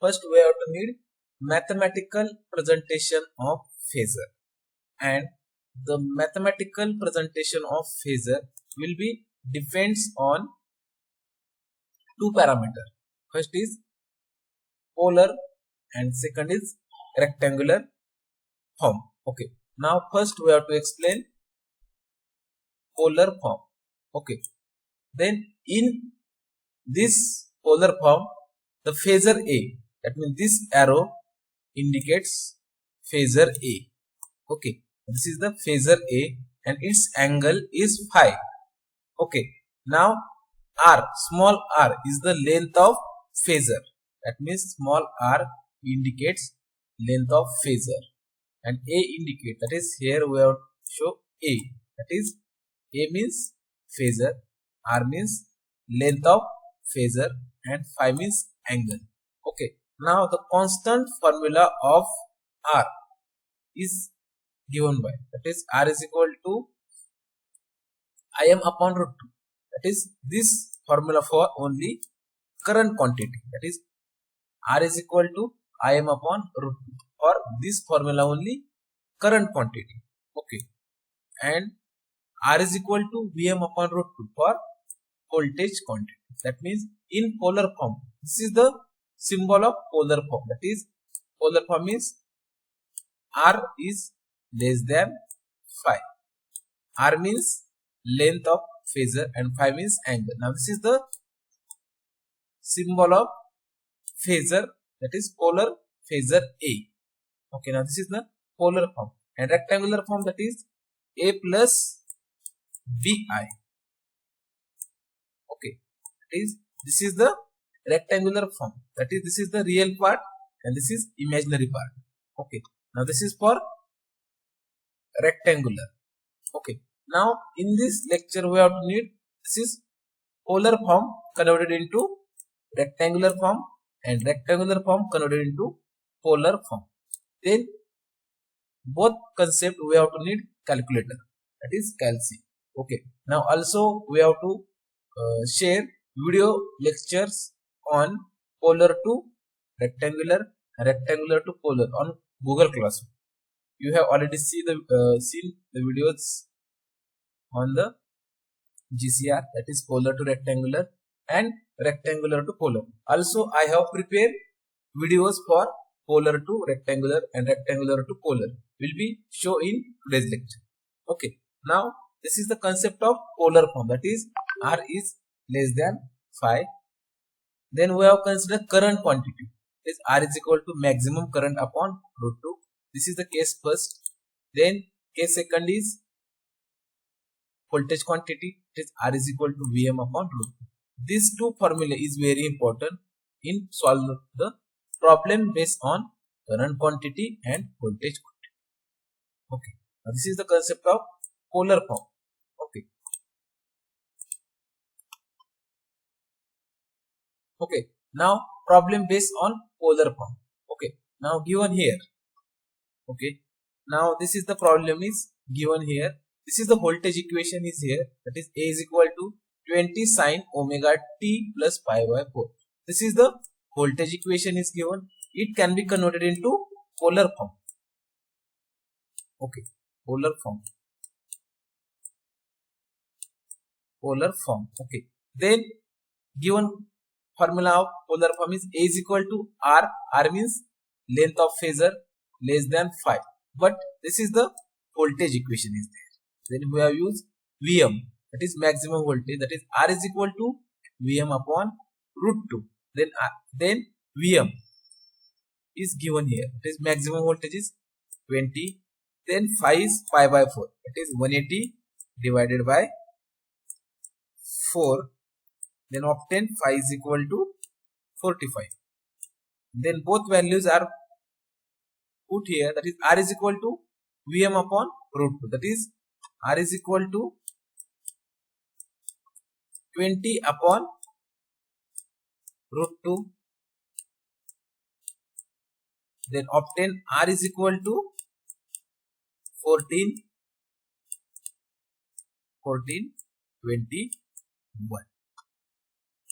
first we have to need mathematical presentation of phasor, and the mathematical presentation of phasor will be depends on two parameters. First is polar and second is rectangular form. Okay, now first we have to explain polar form. Okay, then in this polar form, the phasor A, that means this arrow indicates phasor A. Okay, this is the phasor A and its angle is phi. Okay, now r, small r is the length of phasor, that means small r indicates length of phasor, and A indicate, that is here we have to show A, that is A means phasor, R means length of phasor, and phi means angle. Okay, now the constant formula of R is given by, that is R is equal to Im upon root 2, that is this formula for only current quantity, that is R is equal to Im upon root 2 for this formula only current quantity. Okay, and R is equal to Vm upon root 2 for voltage quantity. That means in polar form, this is the symbol of polar form, that is polar form is R is less than phi. R means length of phasor and phi means angle. Now this is the symbol of phasor, that is polar phasor A. Okay, now this is the polar form, and rectangular form, that is A plus Vi. Okay, this is the rectangular form, that is this is the real part and this is imaginary part. Okay, now this is for rectangular. Okay, now in this lecture we have to need, this is polar form converted into rectangular form and rectangular form converted into polar form. Then both concept we have to need calculator, that is calci. Okay, now also we have to share video lectures on polar to rectangular, rectangular to polar on Google Classroom. You have already seen the videos on the GCR, that is polar to rectangular and rectangular to polar. Also I have prepared videos for polar to rectangular and rectangular to polar, will be shown in today's lecture. Okay, now this is the concept of polar form, that is R is less than phi. Then we have considered current quantity, is R is equal to maximum current upon root 2. This is the case first. Then case second is voltage quantity, it is R is equal to Vm upon root 2. These two formula is very important in solve the problem based on current quantity and voltage quantity. Okay, now this is the concept of polar form. Okay, okay, now problem based on polar form. Okay, now given here. Okay, now this is the problem is given here. This is the voltage equation is here, that is A is equal to 20 sine omega t plus pi by 4. This is the voltage equation is given. It can be converted into polar form. Okay, polar form. Polar form. Okay, then given formula of polar form is A is equal to R. R means length of phasor less than phi. But this is the voltage equation is there. Then we have used Vm, that is maximum voltage, that is R is equal to Vm upon root 2. Then Vm is given here, it is maximum voltage is 20. Then phi is pi by 4, it is 180 divided by 4. Then obtain phi is equal to 45. Then both values are put here, that is R is equal to Vm upon root 2, that is R is equal to 20 upon root 2. Then obtain R is equal to 14, 21.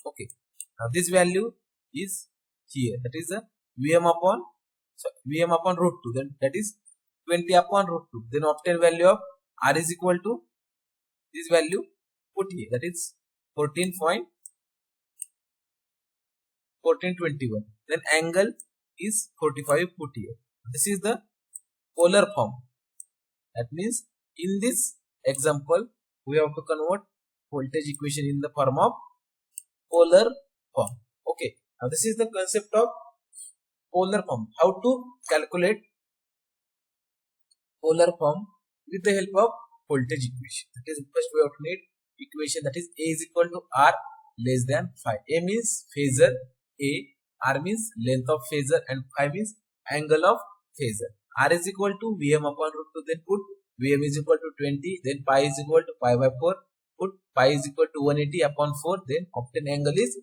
Okay, now this value is here, that is the Vm upon root 2, then that is 20 upon root 2. Then obtain value of R is equal to this value put here, that is 14.1421. Then angle is 45 put here. This is the polar form. That means in this example we have to convert voltage equation in the form of polar form. Okay, now this is the concept of polar form. How to calculate polar form with the help of voltage equation. That is, first we have to need equation, that is A is equal to R less than phi. A means phasor A, R means length of phasor, and phi means angle of phasor. R is equal to Vm upon root 2, then put Vm is equal to 20, then pi is equal to pi by 4, put pi is equal to 180 upon 4, then obtain angle is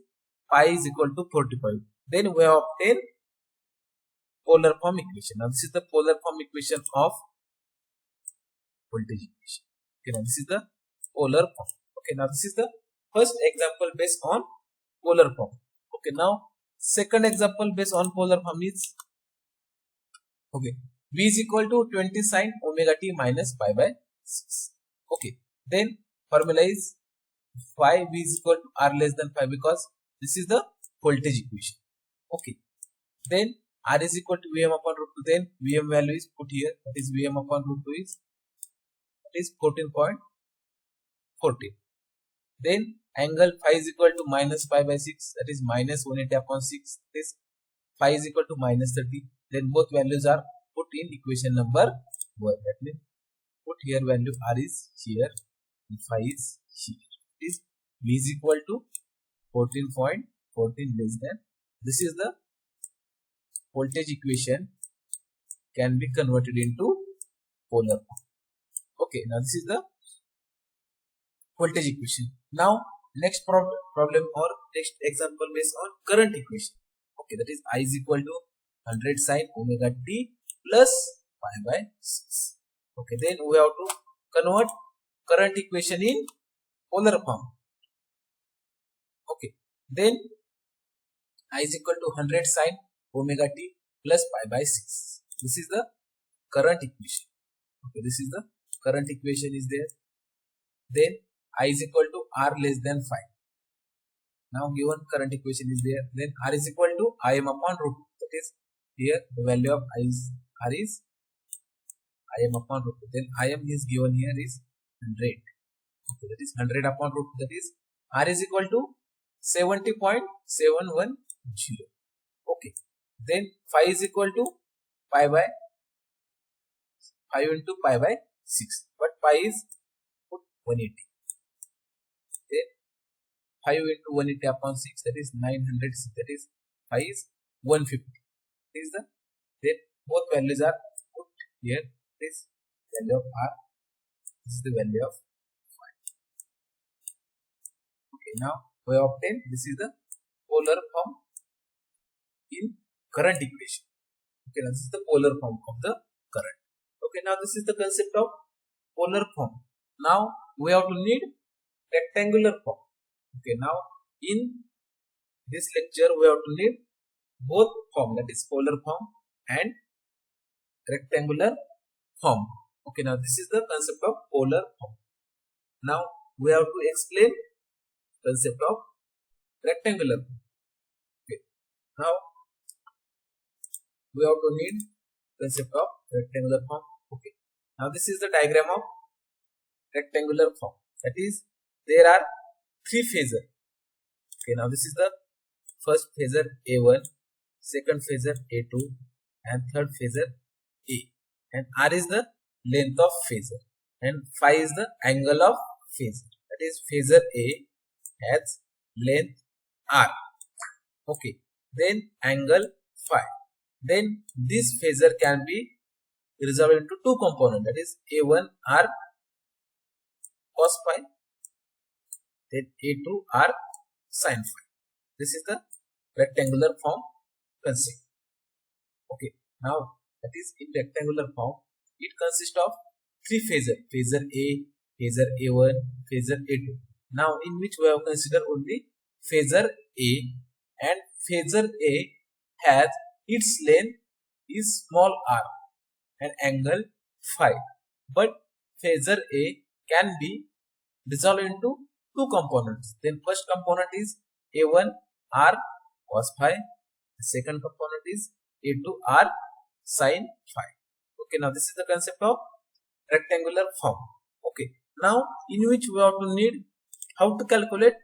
pi is equal to 45. Then we have obtained polar form equation. Now this is the polar form equation of voltage equation. Okay, now this is the polar form. Okay, now this is the first example based on polar form. Okay, now second example based on polar form is, okay, V is equal to 20 sin omega t minus pi by 6. Okay, then formula is phi V is equal to R less than phi, because this is the voltage equation. Okay, then R is equal to Vm upon root 2, then Vm value is put here, that is Vm upon root 2 is 14.14. Then angle phi is equal to minus pi by 6, that is minus 180 upon 6. This phi is equal to minus 30. Then both values are put in equation number 1. That means put here value R is here and phi is here. Is V is equal to 14.14 less than. This is the voltage equation can be converted into polar form. Okay, now this is the voltage equation. Now next problem or next example based on current equation. Okay, that is I is equal to 100 sin omega t plus pi by 6. Okay, then we have to convert current equation in polar form. Okay, then I is equal to 100 sin omega t plus pi by 6. This is the current equation. Okay, this is the current equation is there. Then I is equal to R less than phi. Now given current equation is there. Then R is equal to Im upon root 2. That is here the value of R is Im upon root 2. Then Im is given here is 100. Okay, that is 100 upon root 2. That is R is equal to 70.710. Okay, then phi is equal to pi by 5 into pi by 6, but pi is put 180. Then 5 into 180 upon 6, that is 900. That is phi is 150. This is the, then both values are put here. This value of R, this is the value of phi. Okay, now we have obtained, this is the polar form in current equation. Okay, now this is the polar form of the current. Okay, now this is the concept of polar form. Now we have to need rectangular form. Okay, now in this lecture we have to need both form, that is polar form and rectangular form. Okay, now this is the concept of polar form. Now we have to explain concept of rectangular form. Okay, now we have to need concept of rectangular form. Okay, now this is the diagram of rectangular form. That is, there are three phasor. Okay, now this is the first phasor A1, second phasor A2, and third phasor A. And R is the length of phasor, and phi is the angle of phasor. That is, phasor A has length R. Okay, then angle phi. Then this phasor can be resolved into two components, that is A1 R cos phi, then A2 R sin phi. This is the rectangular form concept. Okay, now that is in rectangular form, it consists of three phasor, phasor A, phasor A1, phasor A2. Now in which we have considered only phasor A, and phasor A has its length is small r and angle phi, but phasor A can be dissolved into two components. Then first component is A1 r cos phi, the second component is A2 r sin phi. Okay, now this is the concept of rectangular form. Okay, now in which we have to need how to calculate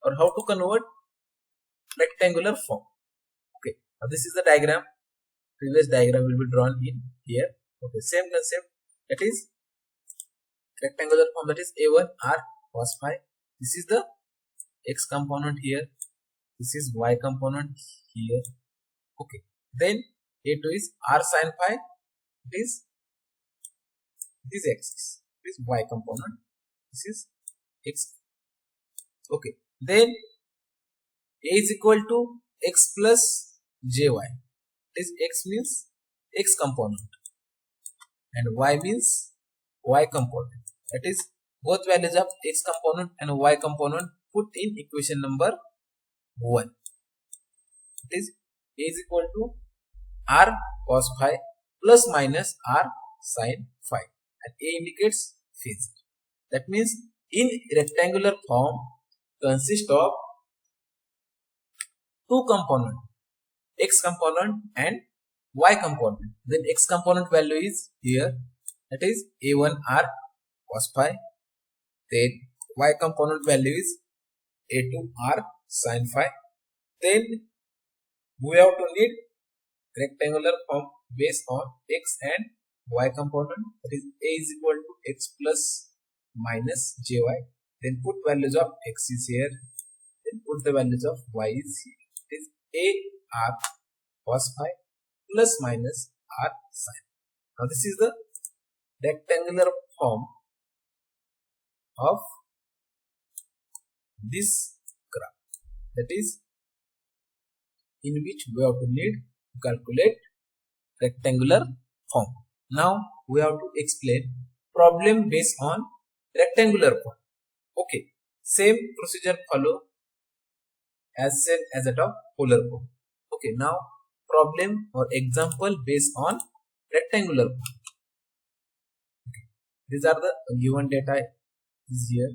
or how to convert rectangular form. Okay, now this is the diagram. Previous diagram will be drawn in here. Okay, same concept, that is rectangular form, that is A1 r cos phi. This is the x component here, this is y component here. Okay, then A2 is r sin phi, it is this axis, this y component, this is x. Okay, then A is equal to x plus jy. This x means x component and y means y component. That is both values of x component and y component put in equation number 1. It is A is equal to r cos phi plus minus r sin phi, and A indicates phase. That means in rectangular form consists of two components, x component and y component. Then x component value is here, that is A1 r cos phi. Then y component value is A2 r sin phi. Then we have to need rectangular form based on x and y component, that is A is equal to x plus minus jy. Then put values of x is here, then put the values of y is here. It is A r cos phi plus minus r sin. Now this is the rectangular form of this graph, that is in which we have to need to calculate rectangular form. Now we have to explain problem based on rectangular form. Okay, same procedure follow as same as that of polar form. Okay, now problem or example based on rectangular form. Okay, these are the given data is here.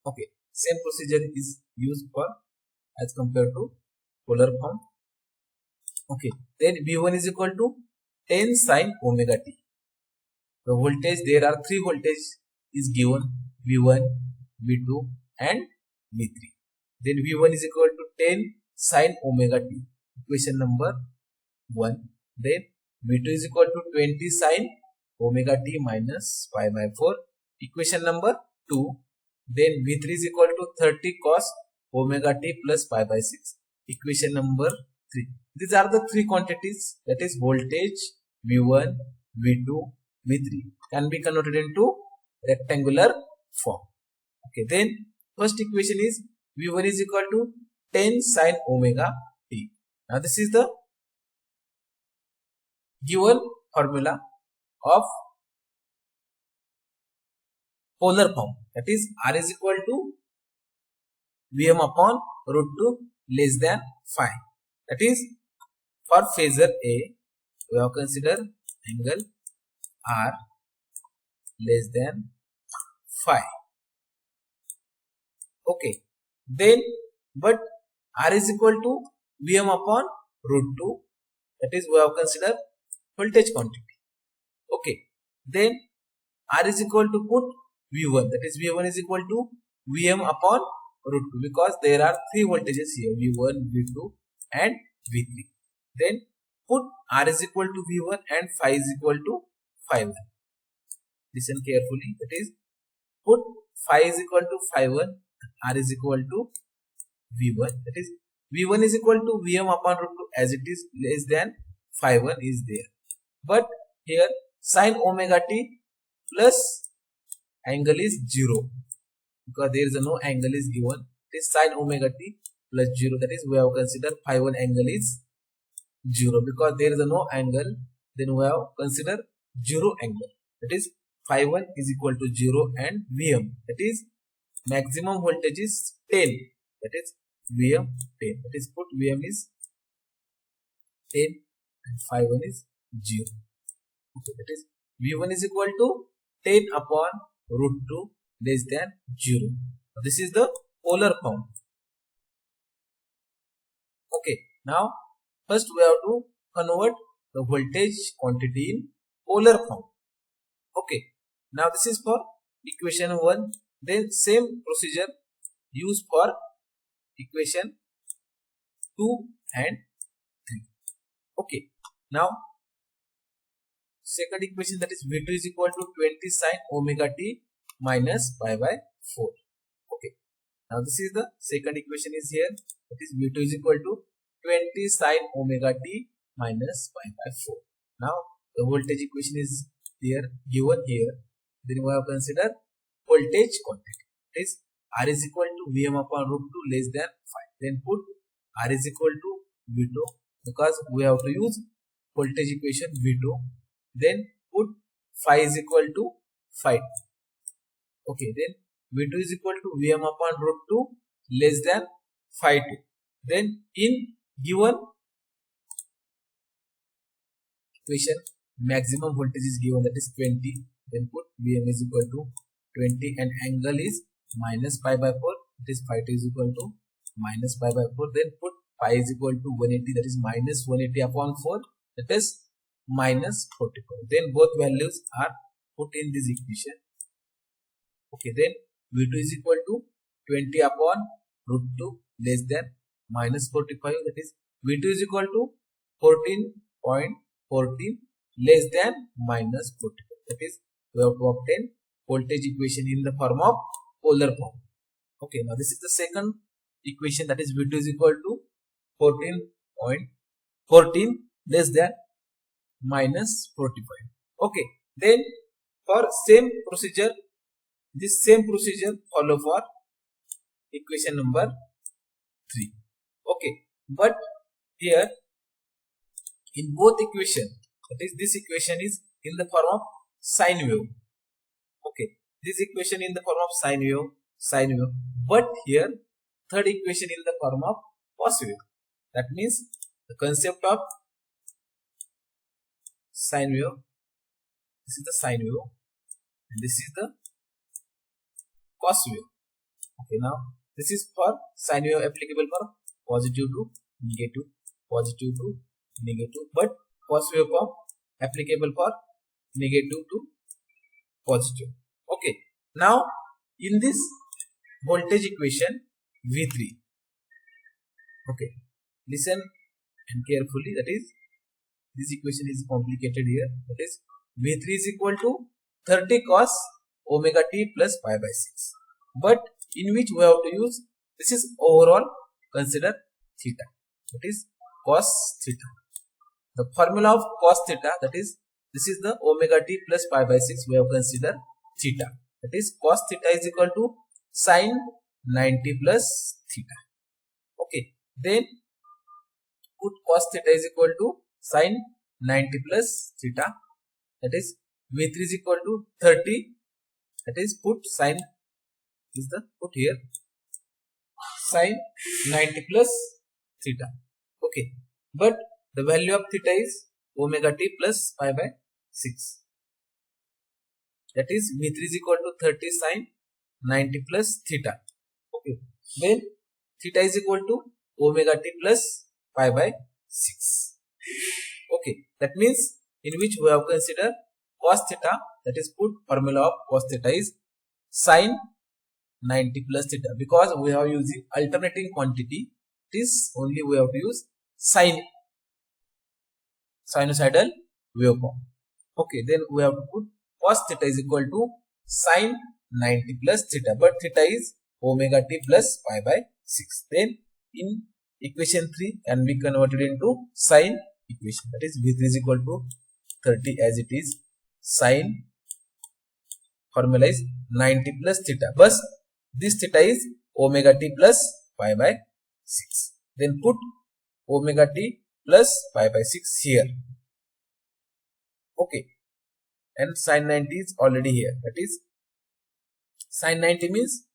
Okay, same procedure is used for as compared to polar form. Okay, then V1 is equal to 10 sin omega t. The voltage, there are three voltage is given, V1, V2 and V3. Then V1 is equal to 10 sin omega t, equation number 1. Then V2 is equal to 20 sin omega t minus pi by 4, equation number 2. Then V3 is equal to 30 cos omega t plus pi by 6, equation number 3. These are the three quantities, that is voltage, V1, V2, V3 can be converted into rectangular form. Okay, then first equation is V1 is equal to 10 sin omega t. Now this is the given formula of polar form, that is R is equal to Vm upon root 2 less than phi. That is for phasor A we have consider angle R less than phi. Okay, then but R is equal to Vm upon root 2, that is we have consider voltage quantity. Okay, then R is equal to put V1, that is V1 is equal to Vm upon root 2, because there are three voltages here, V1, V2 and V3. Then put R is equal to V1 and phi is equal to phi 1. Listen carefully, that is put phi is equal to phi 1, R is equal to V1, that is V1 is equal to Vm upon root 2 as it is less than phi 1 is there. But here sin omega t plus angle is 0, because there is no angle is given. It is sin omega t plus 0, that is we have considered phi 1 angle is 0, because there is no angle, then we have considered 0 angle, that is phi 1 is equal to 0 and Vm, that is maximum voltage is 10, that is Vm 10. That is put Vm is 10 and phi 1 is 0. Okay, that is V1 is equal to 10 upon root 2 less than 0. This is the polar form. Okay, now first we have to convert the voltage quantity in polar form. Okay, now this is for equation 1. Then same procedure used for equation 2 and 3. Okay, now second equation, that is V2 is equal to 20 sin omega t minus pi by 4. Okay, now this is the second equation is here, that is V2 is equal to 20 sin omega t minus pi by 4. Now the voltage equation is there given here. Then we have consider voltage quantity. It is R is equal to Vm upon root 2 less than 5. Then put R is equal to V2 because we have to use voltage equation V2. Then put phi is equal to phi 2. Okay, then V2 is equal to Vm upon root 2 less than phi 2. Then in given equation maximum voltage is given, that is 20. Then put Vm is equal to 20 and angle is minus pi by 4. That is phi 2 is equal to minus pi by 4. Then put pi is equal to 180, that is minus 180 upon 4. That is minus 44. Then both values are put in this equation. Okay, then V2 is equal to 20 upon root 2 less than minus 45. That is V2 is equal to 14.14 less than minus 45. That is we have to obtain voltage equation in the form of polar form. Okay, now this is the second equation, that is V2 is equal to 14.14 less than minus 45. Okay, then for same procedure, this same procedure follow for equation number 3. Okay, but here in both equation, that is this equation is in the form of sine wave. Okay, this equation in the form of sine wave, but here third equation in the form of cos wave. That means the concept of sine wave, this is the sine wave and this is the cos wave. Okay, now this is for sine wave applicable for positive to negative, positive to negative, but cos wave form applicable for negative to positive. Okay, now in this voltage equation V3, okay, listen and carefully, that is this equation is complicated here. That is V3 is equal to 30 cos omega t plus pi by 6. But in which we have to use, this is overall consider theta. That is cos theta. The formula of cos theta, that is this is the omega t plus pi by 6. We have consider theta. That is cos theta is equal to sin 90 plus theta. Okay. Then put cos theta is equal to sin 90 plus theta, that is V3 is equal to 30, that is put sin is the put here sin 90 plus theta. Okay, but the value of theta is omega t plus pi by 6, that is V3 is equal to 30 sin 90 plus theta. Okay, then theta is equal to omega t plus pi by 6. Okay, that means in which we have considered cos theta, that is put formula of cos theta is sin 90 plus theta, because we are using alternating quantity. It is only we have to use sinusoidal waveform. Okay, then we have to put cos theta is equal to sin 90 plus theta, but theta is omega t plus pi by 6. Then in equation 3 can be converted into sine equation, that is V3 is equal to 30 as it is, sine formula is 90 plus theta, but this theta is omega t plus pi by 6. Then put omega t plus pi by 6 here. Okay, and sine 90 is already here, that is sine 90 means,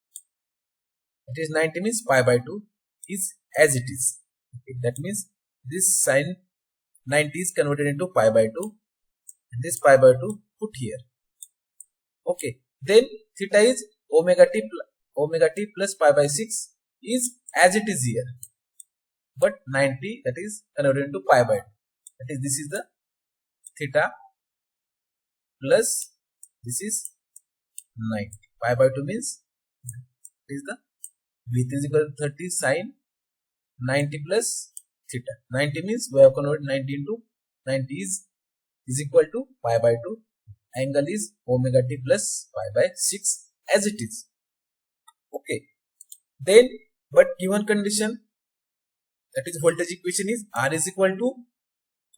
it is 90 means pi by 2, is as it is. Okay, that means this sine 90 is converted into pi by 2 and this pi by 2 put here. Okay, then theta is omega t plus pi by 6 is as it is here, but 90 that is converted into pi by 2. That is, this is the theta plus this is 90. Pi by 2 means is the V3 is equal to 30 sine 90 plus theta. 90 means we have converted 90 into 90 is equal to pi by 2. Angle is omega t plus pi by 6 as it is. Okay. Then, but given condition, that is voltage equation is R is equal to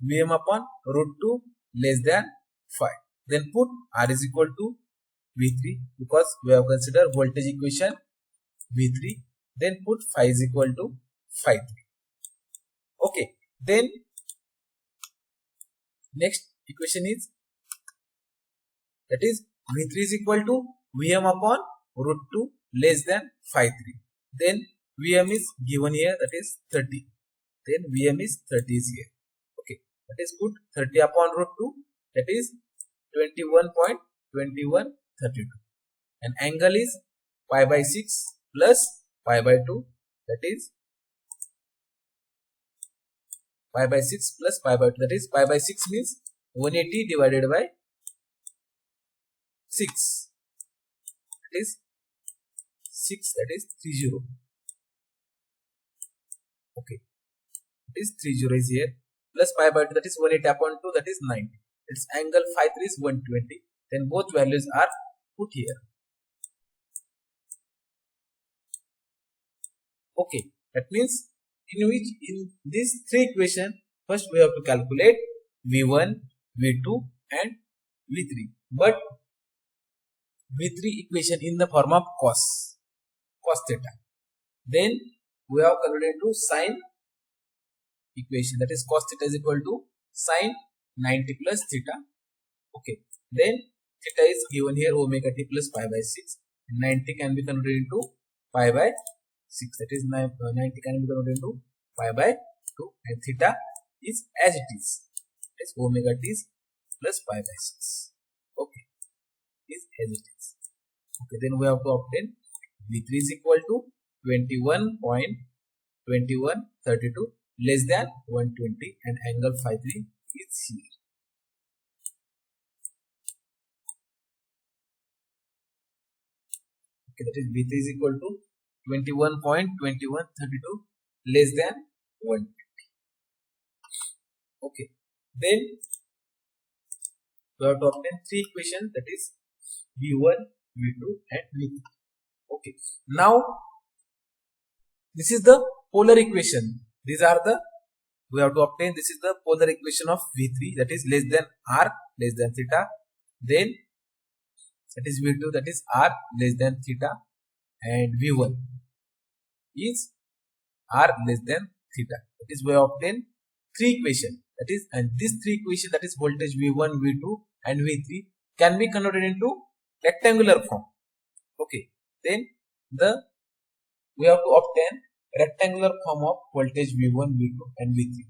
Vm upon root 2 less than phi. Then put R is equal to V3 because we have considered voltage equation V3. Then put phi is equal to phi 3. Okay. Then next equation is, that is V3 is equal to Vm upon root 2 less than phi 3. Then Vm is given here, that is 30. Then Vm is 30 is here. Okay. That is put 30 upon root 2, that is 21.2132. And angle is pi by 6 plus pi by 2, that is pi by 6 plus pi by 2, that is pi by 6 means 180 divided by 6, that is 6, that is 30. Okay, it is 30 is here, plus pi by 2, that is 180 upon 2, that is 90. Its angle phi 3 is 120. Then both values are put here. Okay, that means in these three equations, first we have to calculate V1, V2 and V3. But V3 equation in the form of cos theta. Then we have converted into sine equation, that is cos theta is equal to sine 90 plus theta. Okay, then theta is given here omega t plus pi by 6. 90 can be converted into pi by 6, that is 90 can be converted into pi by 2, and theta is as it is, that is omega t plus pi by 6. Okay, is as it is. Okay, then we have to obtain V3 is equal to 21.2132 less than 120 and angle phi 3 is here. Okay, that is V3 is equal to 21.2132 less than 120. Okay, then we have to obtain three equations, that is V1, V2 and V3. Okay, now this is the polar equation. These are the, we have to obtain, this is the polar equation of V3, that is less than R less than theta. Then that is V2, that is R less than theta, and V1 is R less than theta. That is we have obtained three equations, that is, and these three equations, that is voltage V1, V2 and V3 can be converted into rectangular form. Okay, then we have to obtain rectangular form of voltage V1, V2 and V3.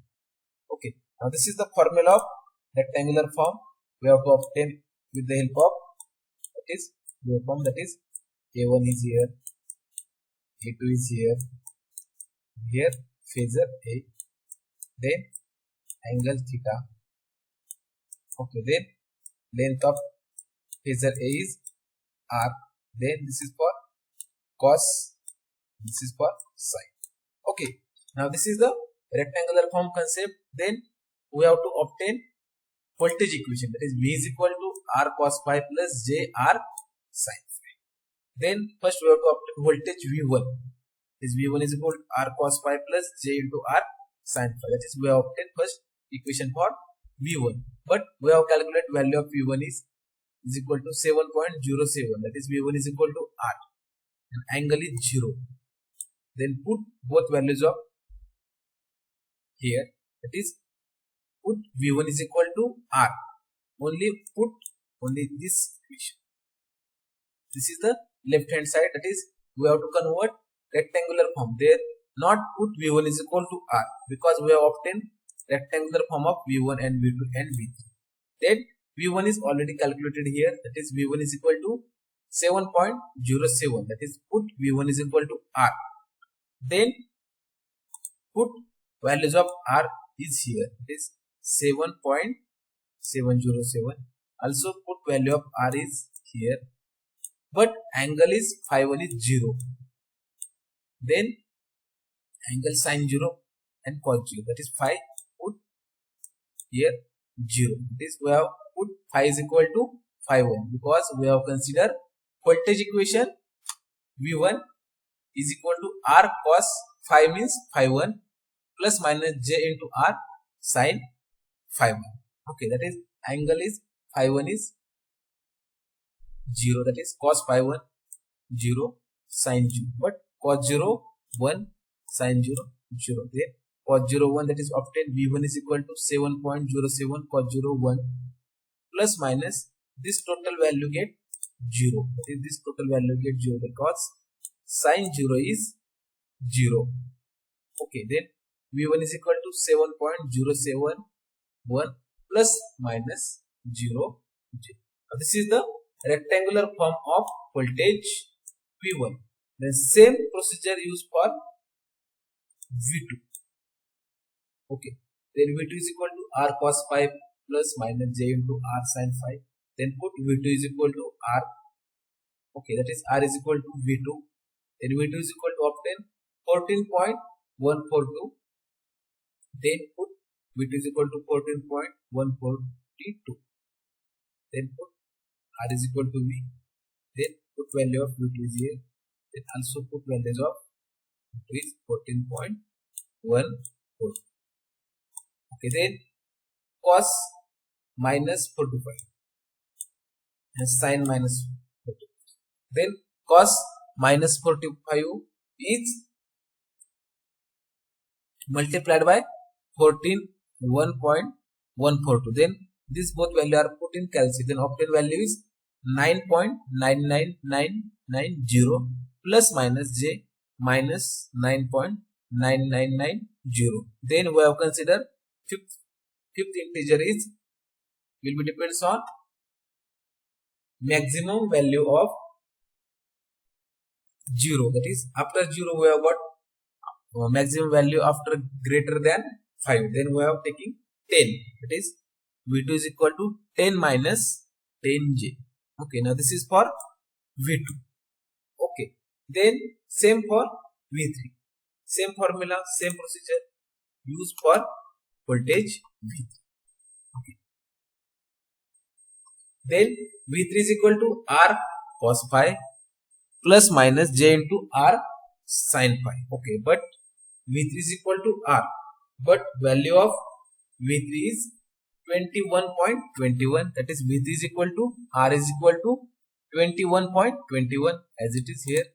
Okay, now this is the formula of rectangular form. We have to obtain with the help of, that is waveform, that is A1 is here, A2 is here phasor A, then angle theta. Okay, then length of phasor A is R, then this is for cos, this is for sine. Okay, now this is the rectangular form concept. Then we have to obtain voltage equation, that is V is equal to R cos phi plus J R sine phi. Then first we have to obtain voltage V1. This V1 is equal to R cos phi plus J into R sine phi. That is, we have obtained first equation for V1. But we have calculated value of V1 is equal to 7.07. That is, V1 is equal to R. And angle is 0. Then put both values of here. That is, put V1 is equal to R. Put only this equation. This is the left hand side, that is, we have to convert rectangular form. There not put V1 is equal to R, because we have obtained rectangular form of V1 and V2 and V3. Then V1 is already calculated here, that is V1 is equal to 7.07, that is put V1 is equal to R. Then put values of R is here, that is 7.707. Also put value of R is here, but angle is phi 1 is 0. Then angle sine 0 and cos 0, that is phi, put here 0. This we have put phi is equal to phi 1, because we have considered voltage equation V1 is equal to R cos phi means phi 1 plus minus j into R sine phi 1. Okay, that is angle is phi 1 is 0, that is cos phi 1 0 sine 0, but cos 0 1 sine 0 0. Then cos 0 1, that is obtained V1 is equal to 7.07 cos 0 1 plus minus this total value get 0, that is this total value get 0 because sine 0 is 0. Okay, then V1 is equal to 7.071 plus minus 0 0. Now this is the rectangular form of voltage V1. The same procedure used for V2. Okay, then V2 is equal to R cos phi plus minus j into R sin phi. Then put V2 is equal to R. Okay, that is R is equal to V2. Then V2 is equal to obtain 14.142. Then put V2 is equal to 14.142. Then put R is equal to V. Then put value of V2 is here. Then also put values of V2 is 14.142. Okay, then cos minus 45 and sin minus 45. Then cos minus 45 is multiplied by 14.142. Then this both value are put in calculation. Then obtained value is 9.99990 plus minus j minus 9.9990. Then we have considered fifth integer is will be depends on maximum value of 0, that is after 0 we have got maximum value after greater than 5. Then we have taking 10, that is V2 is equal to 10 minus 10j. Okay, now this is for V2. Okay, then same for V3, same formula, same procedure used for voltage V3. Okay, then V3 is equal to R cos phi plus minus j into R sin phi. Okay, but V3 is equal to R, but value of V3 is 21.21, that is V3 is equal to R is equal to 21.21 as it is here.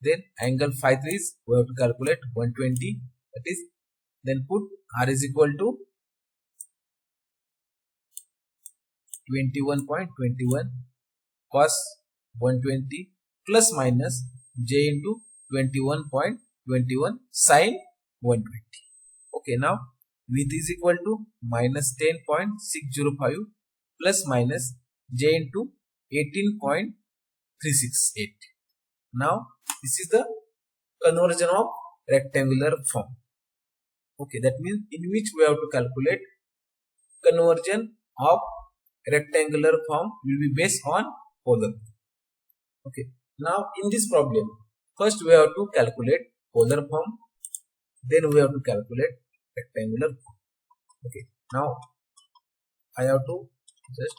Then angle phi 3 is we have to calculate 120, that is then put R is equal to 21.21 cos 120 plus minus j into 21.21 sin 120. Okay, now V3 is equal to minus 10.605 plus minus j into 18.368. Now this is the conversion of rectangular form. Okay, that means in which we have to calculate conversion of rectangular form will be based on polar. Okay, now in this problem first we have to calculate polar form, then we have to calculate rectangular form. Okay, now I have to just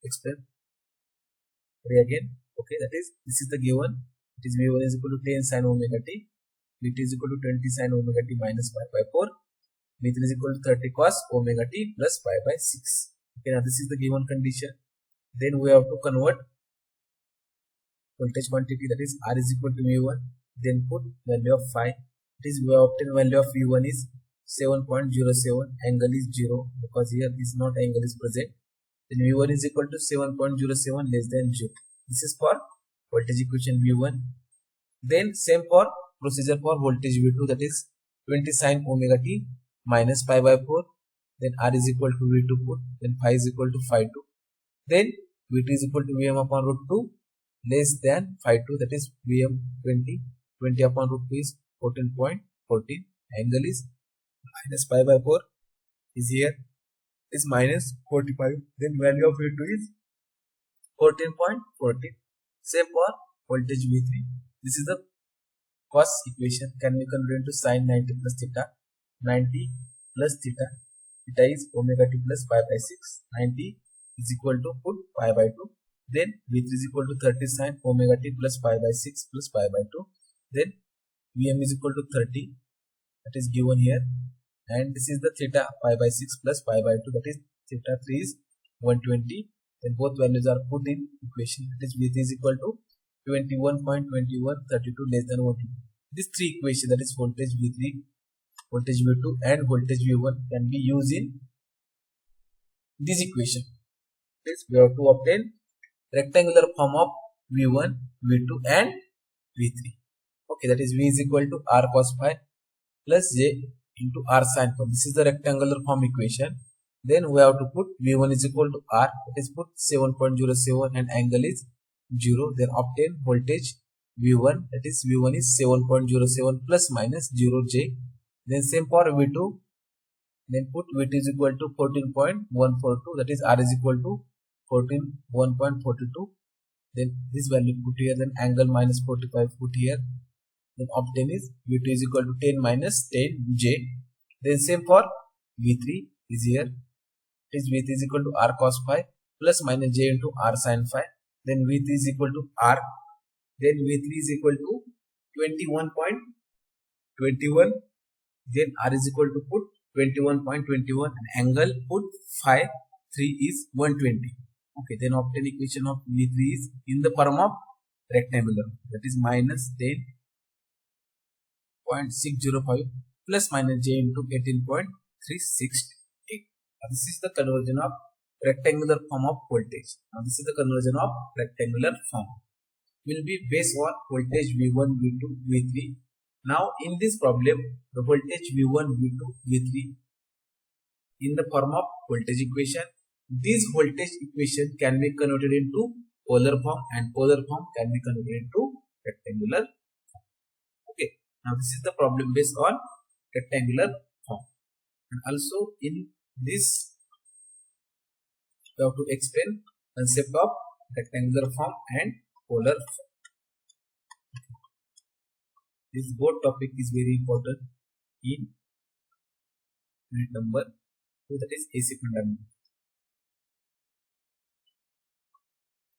explain again. Okay, that is this is the given, it is V1 is equal to 10 sin omega t, V2 is equal to 20 sin omega t minus pi by 4, V3 is equal to 30 cos omega t plus pi by 6. Okay, now this is the given condition. Then we have to convert voltage quantity, that is R is equal to V1, then put value of phi, that is we have obtained value of V1 is 7.07, angle is 0 because here this not angle is present. Then V1 is equal to 7.07 less than 0. This is for voltage equation V1. Then same for procedure for voltage V2, that is 20 sin omega t minus pi by 4. Then R is equal to V2 put, then phi is equal to phi 2. Then V2 is equal to Vm upon root 2 less than phi 2, that is Vm 20. 20 upon root 2 is 14.14. Angle is minus pi by 4 is here, is minus 45. Then value of V2 is 14.14. Same for voltage V3. This is the cos equation, can be converted into sin 90 plus theta. 90 plus theta, theta is omega t plus pi by 6. 90 is equal to put pi by 2. Then V3 is equal to 30 sin omega t plus pi by 6 plus pi by 2. Then Vm is equal to 30, that is given here. And this is the theta pi by 6 plus pi by 2, that is theta 3 is 120. Then both values are put in equation, that is V3 is equal to 21.21, 32 less than 1. These three equations, that is voltage V3, voltage V2 and voltage V1, can be used in this equation. Yes, we have to obtain rectangular form of V1, V2 and V3. Okay, that is V is equal to R cos phi plus J into R sin phi. This is the rectangular form equation. Then we have to put V1 is equal to R, that is put 7.07 and angle is 0. Then obtain voltage V1, that is V1 is 7.07 plus minus 0 J. Then same for V2. Then put V2 is equal to 14.142, that is R is equal to 14.142. Then this value put here, then angle minus 45 put here. Then obtain is V2 is equal to 10 minus 10 J. Then same for V3 is here. It is V3 is equal to R cos phi plus minus J into R sin phi. Then V3 is equal to R. Then V3 is equal to 21.21. Then R is equal to put 21.21 and angle put phi 3 is 120. Okay, then obtain equation of V3 is in the form of rectangular, that is minus 10.605 plus minus J into 18.368. This is the conversion of rectangular form of voltage. Now this is the conversion of rectangular form. Will be based on voltage V1, V2, V3. Now in this problem, the voltage V1, V2, V3 in the form of voltage equation. This voltage equation can be converted into polar form and polar form can be converted into rectangular form. Okay. Now this is the problem based on rectangular form. And also in this we have to explain concept of rectangular form and polar form. This both topic is very important in unit number 2, that is AC fundamental.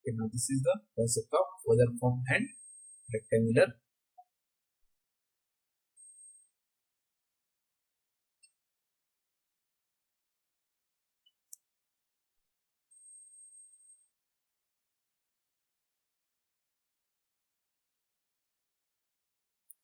Okay, now this is the concept of polar form and rectangular